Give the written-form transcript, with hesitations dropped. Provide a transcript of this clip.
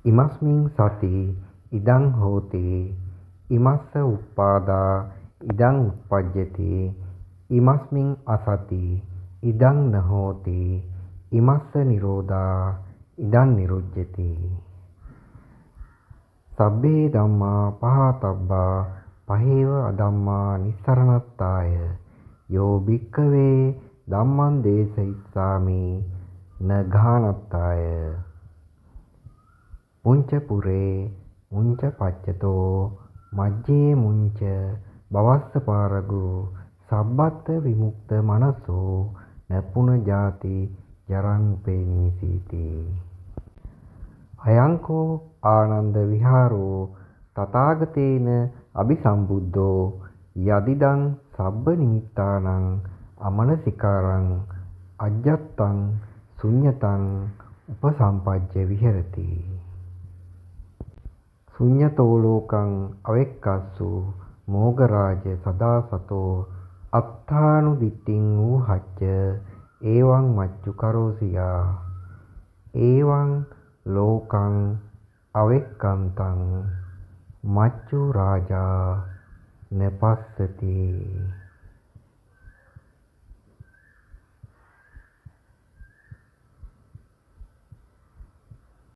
ඉමස්මින් සති ඉදං හෝති ඉමස්ස උප්පාදා ඉදං උප්පජ්ජති ඉමස්මින් අසති ඉදං නහෝති ඉමස්ස නිරෝධා ඉදං නිරුජ්ජති සබ්බේ ධම්මා පහතබ්බා පහේව අධම්මා නිස්සරණත්තාය යෝ භික්ඛවේ ධම්මං දේශිස්සාමි නඝානත්තාය මුංච පුරේ මුංච පච්චතෝ මජ්ජේ මුංච බවස්ස පාරගෝ සබ්බත් විමුක්ත මනසෝ නපුන ජාති ජරං උපේනීසීති අයංකෝ ආනන්ද විහාරෝ තථාගතේන අபிසම්බුද්ධෝ යදිදං සබ්බ නිමිත්තානං අමනසිකාරං අජ්ජත්තං ශුඤ්ඤතං උපසම්පජ්ජ විහෙරති ශුඤ්ඤතෝ ලෝකං අවෙක්කස්සු මෝගරාජ සදාසතෝ අත්ථානු දිට්ඨින් ඌහච්ච ඒවං මච්චු කරෝසියා ඒවං ලෝකං අවෙක්කන්තං මච්චු රාජා නපස්සති